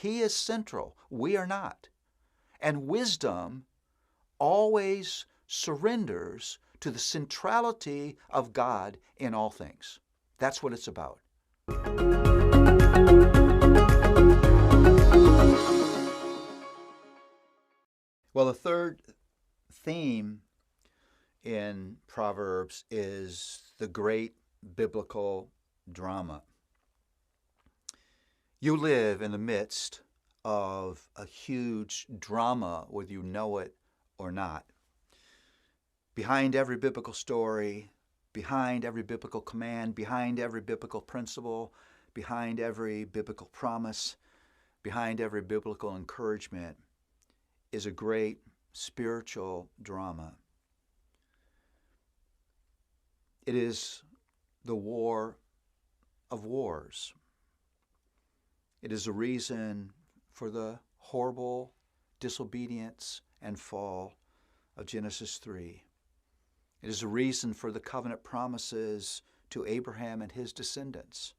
He is central. We are not. And wisdom always surrenders to the centrality of God in all things. That's what it's about. Well, the third theme in Proverbs is the great biblical drama. You live in the midst of a huge drama, whether you know it or not. Behind every biblical story, behind every biblical command, behind every biblical principle, behind every biblical promise, behind every biblical encouragement is a great spiritual drama. It is the war of wars. It is a reason for the horrible disobedience and fall of Genesis 3. It is a reason for the covenant promises to Abraham and his descendants.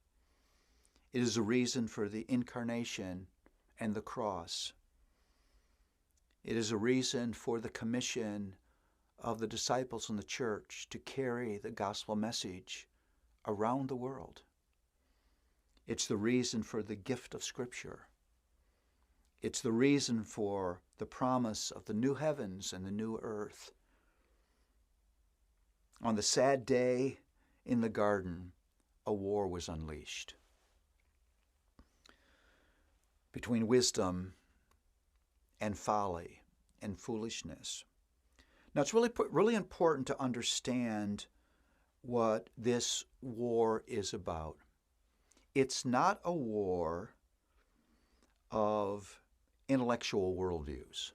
It is a reason for the incarnation and the cross. It is a reason for the commission of the disciples in the church to carry the gospel message around the world. It's the reason for the gift of Scripture. It's the reason for the promise of the new heavens and the new earth. On the sad day in the garden, a war was unleashed between wisdom and folly and foolishness. Now, it's really important to understand what this war is about. It's not a war of intellectual worldviews.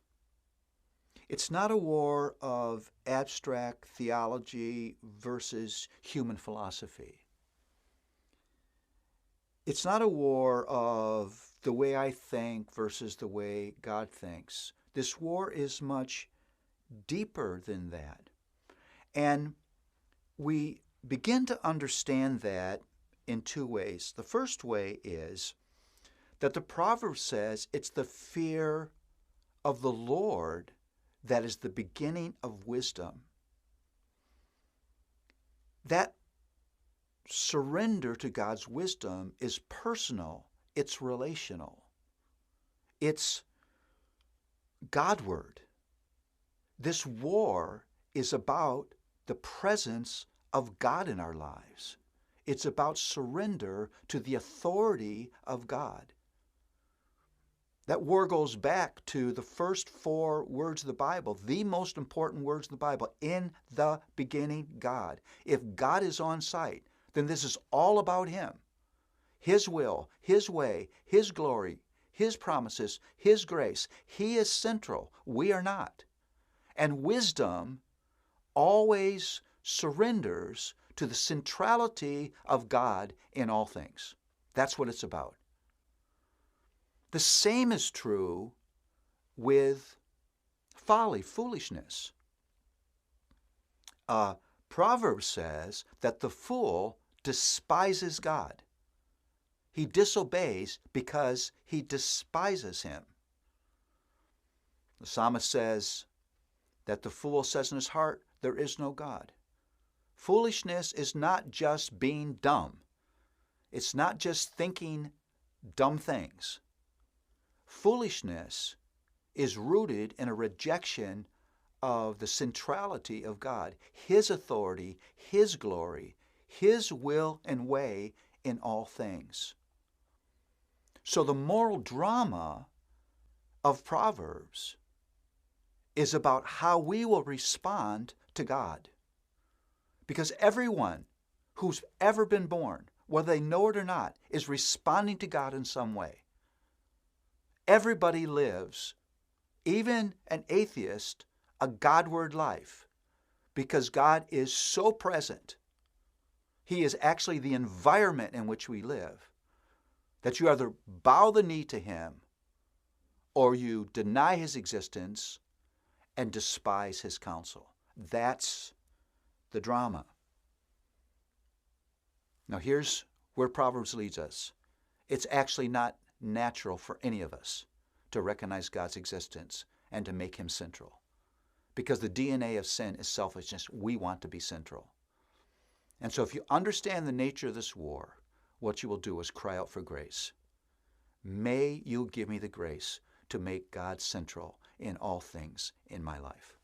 It's not a war of abstract theology versus human philosophy. It's not a war of the way I think versus the way God thinks. This war is much deeper than that. And we begin to understand that in two ways. The first way is that the proverb says it's the fear of the Lord that is the beginning of wisdom. That surrender to God's wisdom is personal, it's relational, it's Godward. This war is about the presence of God in our lives. It's about surrender to the authority of God. That war goes back to the first 4 words of the Bible, the most important words of the Bible. In the beginning, God. If God is on site, then this is all about Him. His will, His way, His glory, His promises, His grace. He is central. We are not. And wisdom always surrenders to the centrality of God in all things. That's what it's about. The same is true with folly, foolishness. Proverbs says that the fool despises God. He disobeys because he despises Him. The psalmist says that the fool says in his heart, there is no God. Foolishness is not just being dumb. It's not just thinking dumb things. Foolishness is rooted in a rejection of the centrality of God, His authority, His glory, His will and way in all things. So the moral drama of Proverbs is about how we will respond to God. Because everyone who's ever been born, whether they know it or not, is responding to God in some way. Everybody lives, even an atheist, a Godward life because God is so present. He is actually the environment in which we live that you either bow the knee to Him or you deny His existence and despise His counsel. That's the drama. Now here's where Proverbs leads us. It's actually not natural for any of us to recognize God's existence and to make him central. Because the DNA of sin is selfishness. We want to be central. And so if you understand the nature of this war, what you will do is cry out for grace. May you give me the grace to make God central in all things in my life.